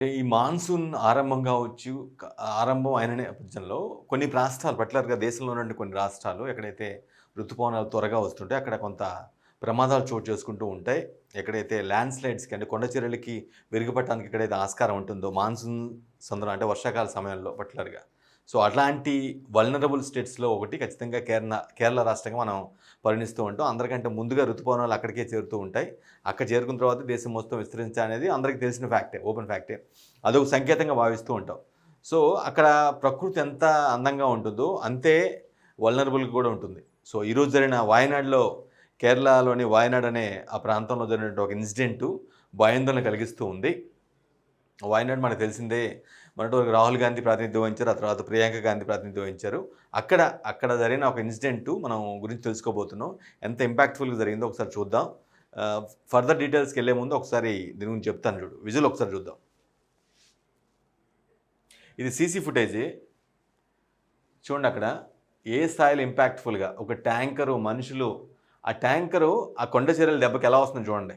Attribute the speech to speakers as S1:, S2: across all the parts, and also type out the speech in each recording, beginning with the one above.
S1: ఈ మాన్సూన్ ఆరంభం కావచ్చు, ఆరంభం అయిన నేపథ్యంలో కొన్ని రాష్ట్రాలు పర్టిక్యులర్‌గా దేశంలో ఉన్నటువంటి కొన్ని రాష్ట్రాలు ఎక్కడైతే ఋతుపవనాలు త్వరగా వస్తుంటాయి, అక్కడ కొంత ప్రమాదాలు చోటు చేసుకుంటూ ఉంటాయి. ఎక్కడైతే ల్యాండ్ స్లైడ్స్‌కి అంటే కొండ చర్యలకి విరిగిపడటానికి ఎక్కడైతే ఆస్కారం ఉంటుందో మాన్సూన్ సందర్భంలో అంటే వర్షాకాల సమయంలో పర్టిక్యులర్‌గా. సో, అట్లాంటి వల్నరబుల్ స్టేట్స్‌లో ఒకటి ఖచ్చితంగా కేరళ రాష్ట్రంగా మనం పరిగణిస్తూ ఉంటాం. అందరికంటే ముందుగా ఋతుపవనాలు అక్కడికే చేరుతూ ఉంటాయి. అక్కడ చేరుకున్న తర్వాత దేశం మొత్తం విస్తరించాలనేది అందరికీ తెలిసిన ఫ్యాక్టే. ఓపెన్ ఫ్యాక్టే. అదొక సంకేతంగా భావిస్తూ ఉంటాం. సో, అక్కడ ప్రకృతి ఎంత అందంగా ఉంటుందో, అంతే వల్నరబుల్‌గా కూడా ఉంటుంది. సో, ఈరోజు జరిగిన వాయనాడ్‌లో కేరళలోని వాయనాడ్ అనే ఆ ప్రాంతంలో జరిగినటువంటి ఒక ఇన్సిడెంటు భయాందోళన కలిగిస్తూ ఉంది. వాయనాడ్ మనకు తెలిసిందే. మొన్నటి వరకు రాహుల్ గాంధీ ప్రాతినిధ్యం వహించారు. ఆ తర్వాత ప్రియాంక గాంధీ ప్రాతినిధ్యం వహించారు. అక్కడ జరిగిన ఒక ఇన్సిడెంటు మనం గురించి తెలుసుకోబోతున్నాం. ఎంత ఇంపాక్ట్‌ఫుల్‌గా జరిగిందో ఒకసారి చూద్దాం. ఆహ్, ఫర్దర్ డీటెయిల్స్‌కెళ్ళే ముందు ఒకసారి దీని గురించి చెప్తాను చూడు. విజువల్ ఒకసారి చూద్దాం. ఇది సీసీ ఫుటేజే. చూడండి అక్కడ ఏ స్థాయిలో ఇంపాక్ట్‌ఫుల్‌గా ఒక ట్యాంకరు, మనుషులు ఆ ట్యాంకరు ఆ కొండ చర్యల దెబ్బకి ఎలా వస్తుందో చూడండి.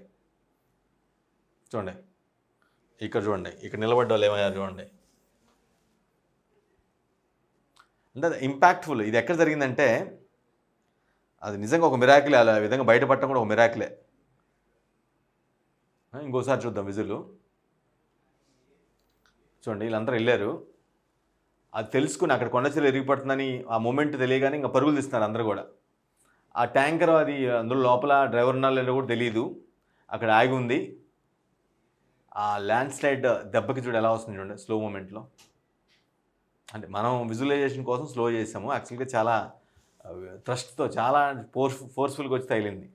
S1: చూడండి. ఇక్కడ చూడండి. ఇక్కడ నిలబడ్డోళ్ళు ఏమయ్యారో చూడండి. అంటే అది ఇంపాక్ట్‌ఫుల్. ఇది ఎక్కడ జరిగిందంటే, అది నిజంగా ఒక మిరాకిలే. అలా ఆ విధంగా బయటపడటం కూడా ఒక మిరాకిలే. ఇంకోసారి చూద్దాం విజులు. చూడండి వీళ్ళందరూ ఎళ్లారు. అది తెలుసుకొని అక్కడ కొండ చర్యలు ఇరిగిపడుతుందని ఆ మొమెంట్ తెలియగానే ఇంక పరుగులు తీస్తున్నారు అందరూ గూడా. ఆ ట్యాంకర్ అది అందులో లోపల డ్రైవర్ ఉన్నారో లేదో కూడా తెలీదు. అక్కడ ఆగి ఉంది. ఆ ల్యాండ్ స్లైడ్ దెబ్బకి చూడు ఎలా వస్తుంది చూడండి స్లో మూమెంట్‌లో. అంటే మనం విజువలైజేషన్ కోసం స్లో చేసాము. యాక్చువల్‌గా చాలా థ్రస్ట్‌తో చాలా ఫోర్స్‌ఫుల్‌గా వచ్చి తగిలింది.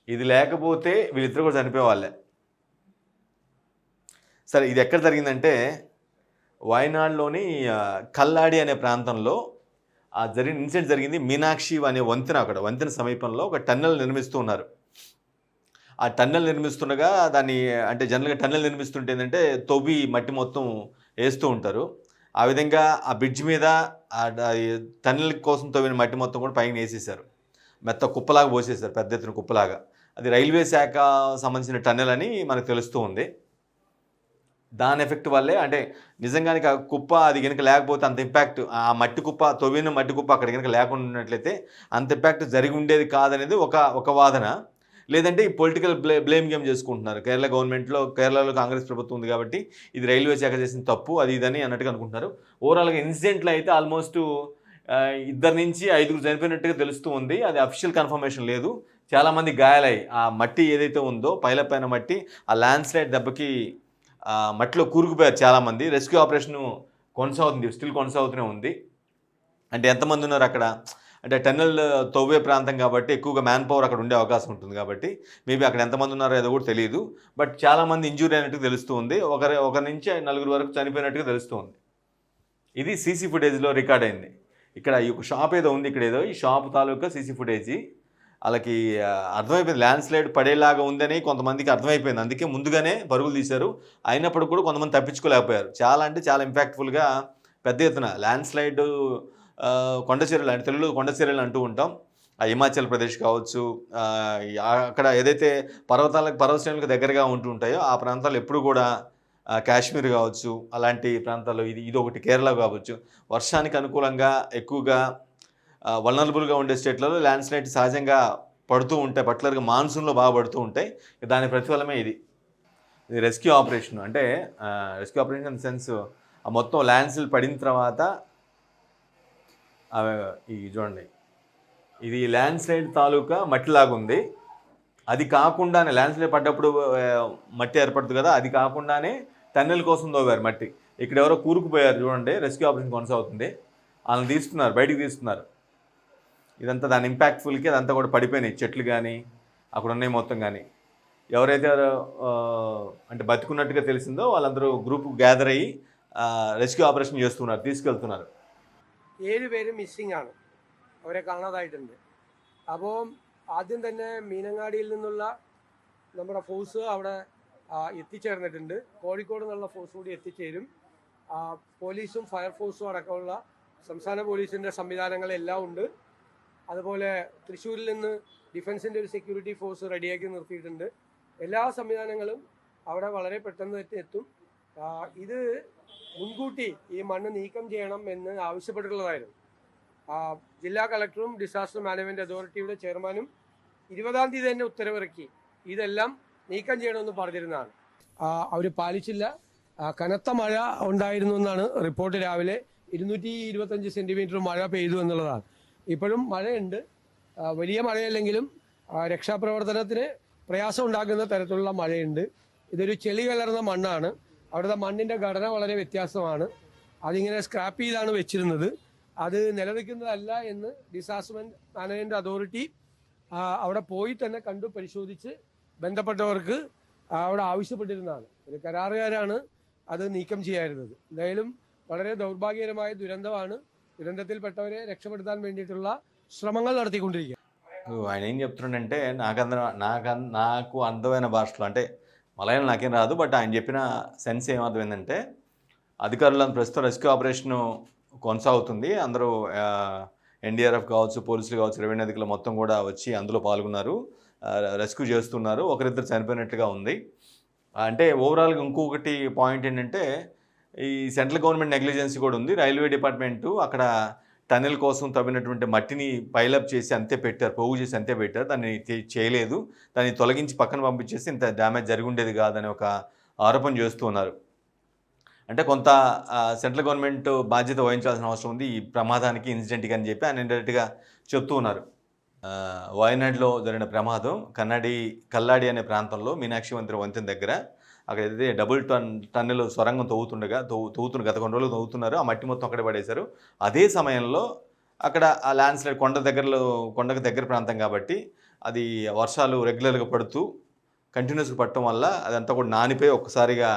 S1: ఇది లేకపోతే వీళ్ళిద్దరూ కూడా చనిపోయేవాళ్ళే. సరే ఇది ఎక్కడ జరిగిందంటే, వయనాడ్‌లోని కల్లాడి అనే ప్రాంతంలో జరిగిన ఇన్సిడెంట్ జరిగింది. మీనాక్షి అనే వంతెన అక్కడ. వంతెన సమీపంలో ఒక టన్నెల్ నిర్మిస్తూ ఉన్నారు. ఆ టన్నెల్ నిర్మిస్తుండగా దాన్ని అంటే జనరల్‌గా టన్నెల్ నిర్మిస్తుంటే ఏందంటే, తవ్వి మట్టి మొత్తం ఏస్తూ ఉంటారు. ఆ విధంగా ఆ బ్రిడ్జ్ మీద ఈ టన్నెల్ కోసం తవ్విన మట్టి మొత్తం కూడా పైనేసేశారు. మెత్త కుప్పలాగా పోసేశారు. పెద్ద ఎత్తున కుప్పలాగా. అది రైల్వే శాఖ సంబంధించిన టన్నెల్ అని మనకు తెలుస్తూ ఉంది. దాని ఎఫెక్ట్ వల్లే అంటే నిజంగానికి ఆ కుప్ప అది గనుక లేకపోతే అంత ఇంపాక్ట్ ఆ మట్టి కుప్ప తవ్విన మట్టి కుప్ప అక్కడ గనుక లేకుండా ఉన్నట్లయితే అంత ఇంపాక్ట్ జరిగి ఉండేది కాదనేది ఒక వాదన. లేదంటే ఈ పొలిటికల్ బ్లేమ్ గేమ్ చేసుకుంటున్నారు. కేరళలో కాంగ్రెస్ ప్రభుత్వం ఉంది కాబట్టి ఇది రైల్వే శాఖ చేసిన తప్పు అది ఇదని అన్నట్టుగా అనుకుంటున్నారు. ఓవరాల్‌గా ఇన్సిడెంట్‌లో అయితే ఆల్మోస్ట్ 2-5 చనిపోయినట్టుగా తెలుస్తూ ఉంది. అది అఫీషియల్ కన్ఫర్మేషన్ లేదు. చాలామంది గాయాలయ్యాయి. ఆ మట్టి ఏదైతే ఉందో పైన మట్టి ఆ ల్యాండ్ స్లైడ్ దెబ్బకి మట్టిలో కూరుకుపోయారు చాలామంది. రెస్క్యూ ఆపరేషను కొనసాగుతుంది. స్టిల్ కొనసాగుతూనే ఉంది. అంటే ఎంతమందున్నారక్కడ? అంటే టన్నెల్ తవ్వే ప్రాంతం కాబట్టి ఎక్కువగా మ్యాన్ పవర్ అక్కడ ఉండే అవకాశం ఉంటుంది కాబట్టి, మేబీ అక్కడ ఎంతమందున్నారో ఏదో కూడా తెలీదు. బట్ చాలామంది ఇంజ్యూర్ అయినట్టుగా తెలుస్తూ ఉంది. ఒకరి నుంచి నలుగురు వరకు చనిపోయినట్టుగా తెలుస్తూ ఉంది. ఇది సీసీ ఫుటేజ్‌లో రికార్డ్ అయింది. ఇక్కడ ఈ ఒక షాప్ ఏదో ఉంది ఇక్కడేదో. ఈ షాప్ తాలూకా సీసీ ఫుటేజి. ఆళ్ళకి అర్థమైపోయింది. ల్యాండ్ స్లైడ్ పడేలాగా ఉందని కొంతమందికి అర్థమైపోయింది. అందుకే ముందుగానే పరుగులు తీశారు. అయినప్పటికి కూడా కొంతమంది తప్పించుకోలేకపోయారు. చాలా అంటే చాలా ఇంపాక్ట్‌ఫుల్‌గా పెద్ద ఎత్తున ల్యాండ్ స్లైడు కొండ చర్యలు అంటే తెలుగులో కొండ చర్యలు అంటూ ఉంటాం. ఆ హిమాచల్ ప్రదేశ్ కావచ్చు, అక్కడ ఏదైతే పర్వత శ్రేణులకు దగ్గరగా ఉంటూ ఉంటాయో ఆ ప్రాంతాల్లో ఎప్పుడు కూడా కాశ్మీర్ కావచ్చు, అలాంటి ప్రాంతాల్లో ఇదొకటి కేరళ కావచ్చు. వర్షానికి అనుకూలంగా ఎక్కువగా వల్నరబుల్‌గా ఉండే స్టేట్‌లలో ల్యాండ్ స్లైడ్ సహజంగా పడుతూ ఉంటాయి. పర్టిక్యులర్‌గా మాన్సూన్‌లో బాగా పడుతూ ఉంటాయి. దాని ప్రతిఫలమే ఇది. ఇది రెస్క్యూ ఆపరేషన్. అంటే rescue operation in the sense ఆ మొత్తం ల్యాండ్ స్లైడ్ పడిన తర్వాత చూడండి. ఇది ల్యాండ్ స్లైడ్ తాలూకా మట్టిలాగుంది. అది కాకుండానే ల్యాండ్ స్లైడ్ పడ్డప్పుడు మట్టి ఏర్పడుతుంది కదా! అది కాకుండానే టన్నెల్ కోసం తవ్వారు మట్టి. ఇక్కడెవరో కూరుకుపోయారు చూడండి. రెస్క్యూ ఆపరేషన్ కొనసాగుతుంది. ఆళ్ళని తీస్తున్నారు. బయటికి తీస్తున్నారు. ఇదంతా దాని ఇంపాక్ట్‌ఫుల్‌కి అదంతా కూడా పడిపోయినాయి. చెట్లు గానీ, అక్కడున్నయి మొత్తం గానీ. ఎవరైతే అంటే బతికున్నట్టుగా తెలిసిందో వాళ్ళందరూ గ్రూప్ గ్యాదర్ അയ്യി റെസ്ക്യൂ ഓപ്പറേഷൻ చేస్తున్నారు. తీసుకెళ్తున్నారు.
S2: 7 പേര് മിസ്സിംഗ് ആണ്. അവരെ കാണാതായിട്ടുണ്ട്. അപ്പോൾ ആദ്യം തന്നെ മീനങ്ങാടിയിൽ നിന്നുള്ള നമ്മുടെ ഫോഴ്സ് അവിടെ എത്തിച്ചേർന്നിട്ടുണ്ട്. കോഴിക്കോട് നിന്നുള്ള ഫോഴ്സ് കൂടി എത്തിച്ചേരും. പോലീസും ഫയർഫോഴ്സും അടക്കമുള്ള സംസ്ഥാന പോലീസിൻ്റെ സംവിധാനങ്ങളെല്ലാം ഉണ്ട്. അതുപോലെ തൃശ്ശൂരിൽ നിന്ന് ഡിഫൻസിൻ്റെ ഒരു സെക്യൂരിറ്റി ഫോഴ്സ് റെഡിയാക്കി നിർത്തിയിട്ടുണ്ട്. എല്ലാ സംവിധാനങ്ങളും അവിടെ വളരെ പെട്ടെന്ന് എത്തും. ഇത് മുൻകൂട്ടി ഈ മണ്ണ് നീക്കം ചെയ്യണം എന്ന് ആവശ്യപ്പെട്ടിട്ടുള്ളതായിരുന്നു. ജില്ലാ കളക്ടറും ഡിസാസ്റ്റർ മാനേജ്മെൻറ്റ് അതോറിറ്റിയുടെ ചെയർമാനും 20-ാം തീയതി തന്നെ ഉത്തരവിറക്കി ഇതെല്ലാം നീക്കം ചെയ്യണമെന്ന് പറഞ്ഞിരുന്നതാണ്. അവർ പാലിച്ചില്ല. കനത്ത മഴ ഉണ്ടായിരുന്നു എന്നാണ് റിപ്പോർട്ട്. രാവിലെ 225 സെൻറ്റിമീറ്റർ മഴ പെയ്തു എന്നുള്ളതാണ്. ഇപ്പോഴും മഴയുണ്ട്. വലിയ മഴയല്ലെങ്കിലും രക്ഷാപ്രവർത്തനത്തിന് പ്രയാസം ഉണ്ടാക്കുന്ന തരത്തിലുള്ള മഴയുണ്ട്. ഇതൊരു ചെളി കലർന്ന മണ്ണാണ്. അവിടുത്തെ മണ്ണിൻ്റെ ഘടന വളരെ വ്യത്യാസമാണ്. അതിങ്ങനെ സ്ക്രാപ്പ് ചെയ്താണ് വെച്ചിരുന്നത്. അത് നിലനിൽക്കുന്നതല്ല എന്ന് ഡിസാസ്റ്റർ മാനേജ്മെൻറ്റ് അതോറിറ്റി അവിടെ പോയി തന്നെ കണ്ടു പരിശോധിച്ച് ബന്ധപ്പെട്ടവർക്ക് അവിടെ ആവശ്യപ്പെട്ടിരുന്നതാണ്. ഒരു കരാറുകാരാണ് അത് നീക്കം ചെയ്യാതിരുന്നത്. എന്തായാലും വളരെ ദൗർഭാഗ്യകരമായ ദുരന്തമാണ്. దురంతത്തിൽപ്പെട്ടവരെ രక్షപ്പെടുത്താൻ వేண்டிയിട്ടുള്ള శ్రమങ്ങൾ നടത്തിക്കൊണ്ടിരിക്കുക.
S1: ఆయన ఏం చెప్తున్నాడంటే నాకు అర్థమైన భాషలో, అంటే మలయాళం నాకేం రాదు, బట్ ఆయన చెప్పిన సెన్స్ ఏమర్థమైందంటే అధికారులను ప్రస్తుతం రెస్క్యూ ఆపరేషన్ కొనసాగుతుంది. అందరూ ఎన్డీఆర్ఎఫ్ కావచ్చు, పోలీసులు కావచ్చు, రెవెన్యూ అధికారులు మొత్తం కూడా వచ్చి అందులో పాల్గొన్నారు, రెస్క్యూ చేస్తున్నారు. ఒకరిద్దరు చనిపోయినట్టుగా ఉంది. అంటే ఓవరాల్గా ఇంకొకటి పాయింట్ ఏంటంటే ఈ సెంట్రల్ గవర్నమెంట్ నెగ్లిజెన్సీ కూడా ఉంది. రైల్వే డిపార్ట్మెంటు అక్కడ టన్నెల్ కోసం తవ్వినటువంటి మట్టిని పైలప్ చేసి అంతే పెట్టారు, పోగు చేసి అంతే పెట్టారు. దాన్ని చేయలేదు, దాన్ని తొలగించి పక్కన పంపించేసి ఇంత డ్యామేజ్ జరిగి ఉండేది కాదని ఒక ఆరోపణ చేస్తూ ఉన్నారు. అంటే కొంత సెంట్రల్ గవర్నమెంట్ బాధ్యత వహించాల్సిన అవసరం ఉంది ఈ ప్రమాదానికి, ఇన్సిడెంట్కి అని చెప్పి ఆయన ఇండైరెక్ట్గా చెప్తూ ఉన్నారు. వయనాడులో జరిగిన ప్రమాదం కల్లాడి అనే ప్రాంతంలో మీనాక్షి వంతెన దగ్గర అక్కడ ఏదైతే డబుల్ టన్నెల్ సొరంగం తవ్వుతున్న గత కొన్ని రోజులు తవ్వుతున్నారు. ఆ మట్టి మొత్తం అక్కడే పడేశారు. అదే సమయంలో అక్కడ ఆ ల్యాండ్ స్లైడ్ కొండకు దగ్గర ప్రాంతం కాబట్టి అది వర్షాలు రెగ్యులర్గా పడుతూ కంటిన్యూస్గా పడటం వల్ల అదంతా కూడా నానిపోయి ఒక్కసారిగా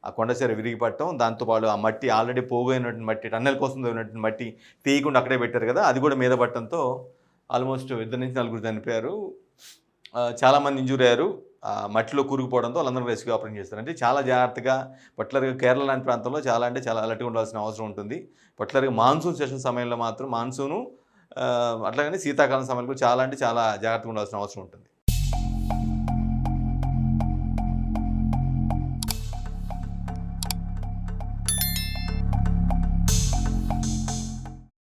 S1: ఆ కొండ చర్య విరిగి పడటం, దాంతోపాటు ఆ మట్టి ఆల్రెడీ పోగైనటువంటి మట్టి, టన్నెల్ కోసం తవ్వినటువంటి మట్టి తీయకుండా అక్కడే పెట్టారు కదా, అది కూడా మీద పడటంతో ఆల్మోస్ట్ 2-4 చనిపోయారు, చాలామంది ఇంజూర్ అయ్యారు. మట్టిలో కూరుకుపోవడంతో వాళ్ళందరూ రెస్క్యూ ఆపరేషన్ చేస్తారు. అంటే చాలా జాగ్రత్తగా, పర్టికులర్గా కేరళ లాంటి ప్రాంతంలో చాలా అలర్ట్గా ఉండాల్సిన అవసరం ఉంటుంది. పర్టికులర్గా మాన్సూన్ సెషన్ సమయంలో మాత్రం, మాన్సూను అట్లాగనే శీతాకాలం సమయంలో చాలా జాగ్రత్తగా ఉండాల్సిన అవసరం ఉంటుంది.